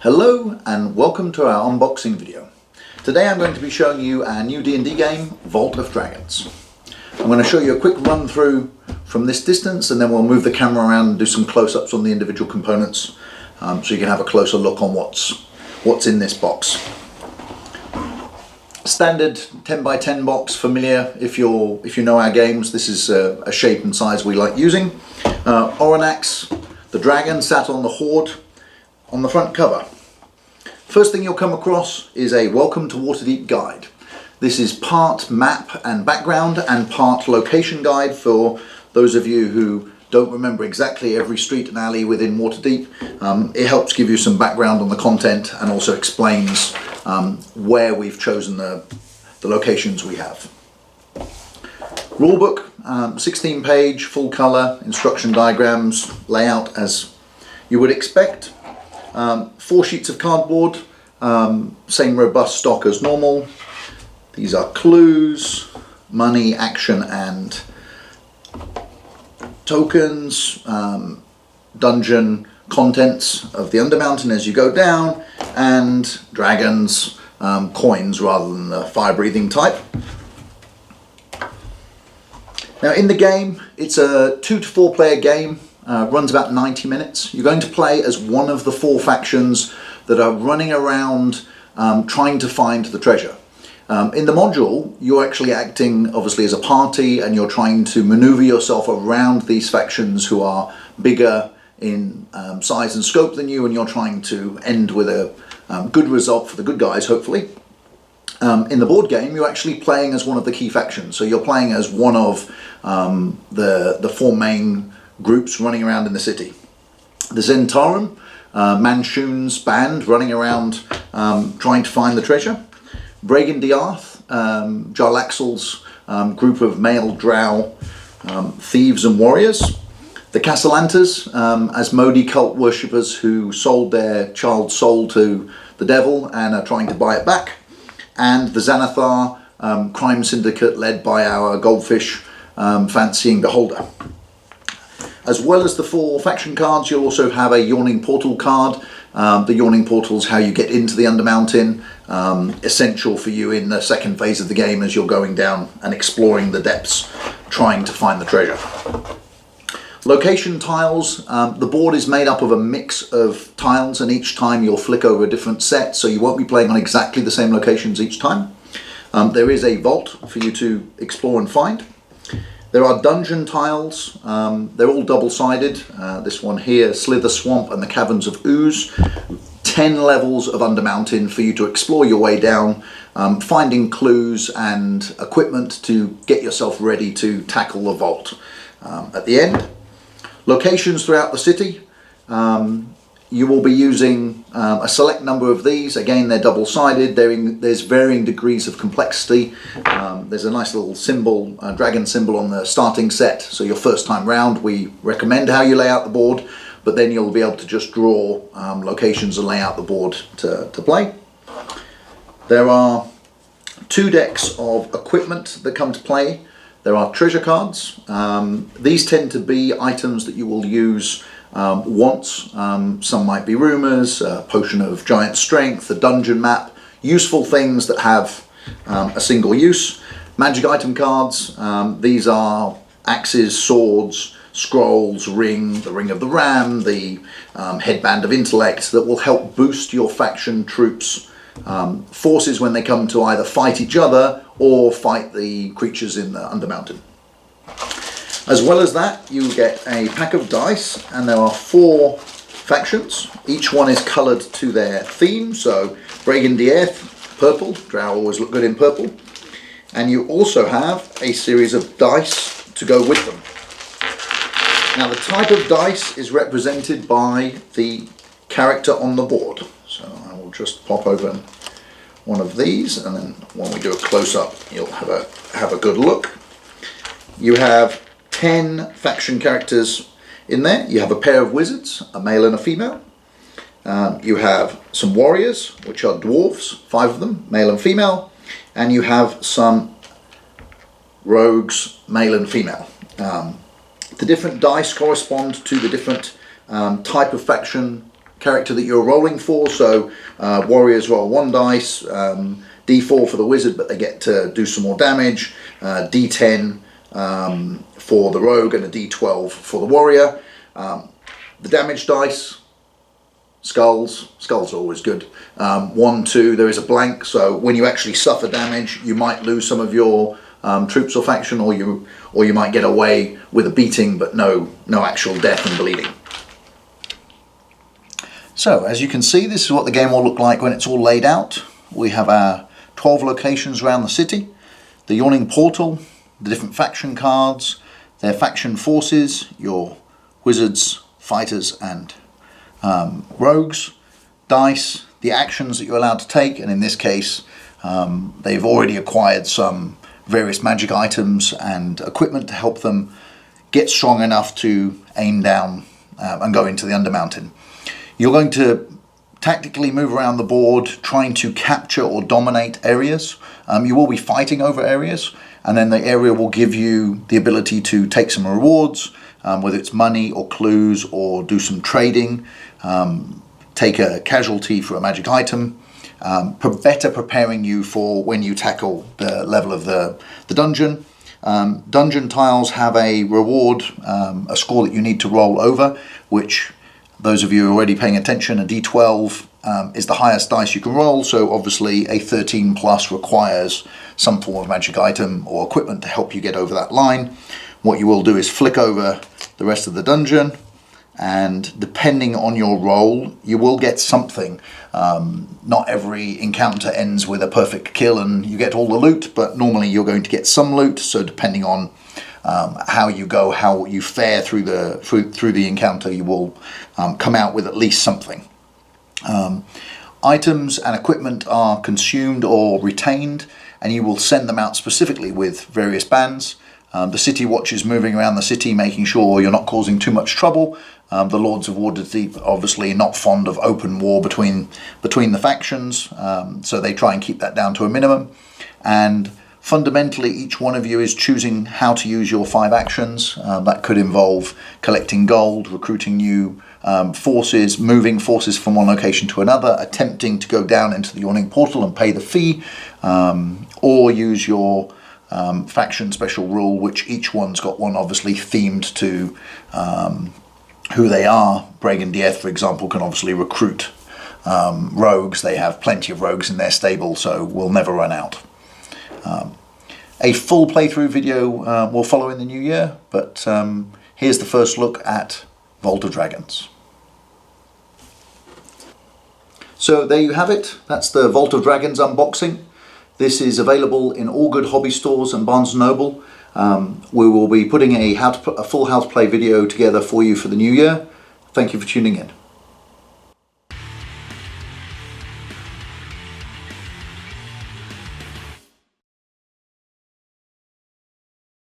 Hello and welcome to our unboxing video. Today I'm going to be showing you our new D&D game, Vault of Dragons. I'm going to show you a quick run through from this distance and then we'll move the camera around and do some close-ups on the individual components so you can have a closer look on what's in this box. Standard 10 by 10 box, familiar if you know our games. This is a shape and size we like using. Oranax, the dragon, sat on the hoard on the front cover. First thing you'll come across is a Welcome to Waterdeep guide. This is part map and background and part location guide for those of you who don't remember exactly every street and alley within Waterdeep. It helps give you some background on the content and also explains where we've chosen the locations we have. Rulebook, 16 page, full colour, instruction diagrams, layout as you would expect. 4 sheets of cardboard, same robust stock as normal. These are clues, money, action and tokens, dungeon contents of the Undermountain as you go down, and dragons, coins rather than the fire-breathing type. Now in the game, it's a 2 to 4 player game. Runs about 90 minutes. You're going to play as one of the 4 factions that are running around trying to find the treasure. In the module, you're actually acting obviously as a party and you're trying to maneuver yourself around these factions who are bigger in size and scope than you, and you're trying to end with a good result for the good guys, hopefully. In the board game, you're actually playing as one of the key factions. So you're playing as one of the 4 main groups running around in the city. The Zentarum, Manshoon's band running around trying to find the treasure. Bregan Diarth, Jarlaxle's group of male drow thieves and warriors. The Castellantas, Asmodi cult worshippers who sold their child's soul to the devil and are trying to buy it back. And the Xanathar, crime syndicate led by our goldfish fancying beholder. As well as the 4 faction cards, you'll also have a Yawning Portal card. The Yawning Portal is how you get into the Undermountain, essential for you in the second phase of the game as you're going down and exploring the depths, trying to find the treasure. Location tiles, the board is made up of a mix of tiles and each time you'll flick over a different set, so you won't be playing on exactly the same locations each time. There is a vault for you to explore and find. There are dungeon tiles, they're all double-sided. This one here, Slither Swamp and the Caverns of Ooze. 10 levels of Undermountain for you to explore your way down, finding clues and equipment to get yourself ready to tackle the vault. At the end, locations throughout the city. You will be using a select number of these. Again, they're double-sided. There's varying degrees of complexity. There's a nice little symbol, dragon symbol on the starting set. So your first time round, we recommend how you lay out the board, but then you'll be able to just draw locations and lay out the board to play. There are 2 decks of equipment that come to play. There are treasure cards. These tend to be items that you will use once. Some might be rumours, a potion of giant strength, a dungeon map, useful things that have a single use. Magic item cards, these are axes, swords, scrolls, ring, the ring of the ram, the headband of intellect that will help boost your faction troops' forces when they come to either fight each other or fight the creatures in the Undermountain. As well as that, you get a pack of dice, and there are 4 factions. Each one is coloured to their theme, so Bregan Diarth, purple, drow always look good in purple. And you also have a series of dice to go with them. Now the type of dice is represented by the character on the board. So I will just pop open one of these, and then when we do a close-up, you'll have a good look. You have 10 faction characters in there. You have a pair of wizards, a male and a female. You have some warriors, which are dwarves, 5 of them, male and female. And you have some rogues, male and female. The different dice correspond to the different type of faction character that you're rolling for. So warriors roll 1 dice, d4 for the wizard, but they get to do some more damage, d10 for the rogue, and a d12 for the warrior. The damage dice, skulls are always good. 1, 2, there is a blank, so when you actually suffer damage, you might lose some of your troops or faction, or you might get away with a beating, but no actual death and bleeding. So as you can see, this is what the game will look like when it's all laid out. We have our 12 locations around the city, the Yawning Portal, the different faction cards, their faction forces, your wizards, fighters and rogues, dice, the actions that you're allowed to take, and in this case they've already acquired some various magic items and equipment to help them get strong enough to aim down and go into the Undermountain. You're going to tactically move around the board trying to capture or dominate areas. You will be fighting over areas, and then the area will give you the ability to take some rewards, whether it's money or clues, or do some trading, take a casualty for a magic item, better preparing you for when you tackle the level of the dungeon. Dungeon tiles have a reward, a score that you need to roll over, which those of you already paying attention, a d12 is the highest dice you can roll, so obviously a 13 plus requires some form of magic item or equipment to help you get over that line. What you will do is flick over the rest of the dungeon, and depending on your roll, you will get something. Not every encounter ends with a perfect kill and you get all the loot, but normally you're going to get some loot, so depending on how you go, how you fare through the encounter, you will come out with at least something. Items and equipment are consumed or retained, and you will send them out specifically with various bands. The city watch is moving around the city, making sure you're not causing too much trouble. The Lords of Waterdeep obviously not fond of open war between the factions, so they try and keep that down to a minimum. And fundamentally, each one of you is choosing how to use your 5 actions. That could involve collecting gold, recruiting new forces, moving forces from one location to another, attempting to go down into the Yawning Portal and pay the fee, or use your faction special rule, which each one's got one obviously themed to who they are. Brigadier, for example, can obviously recruit rogues. They have plenty of rogues in their stable, so we'll never run out. A full playthrough video will follow in the new year, but here's the first look at Vault of Dragons. So there you have it. That's the Vault of Dragons unboxing. This is available in all good hobby stores and Barnes & Noble. We will be putting a full how to play video together for you for the new year. Thank you for tuning in.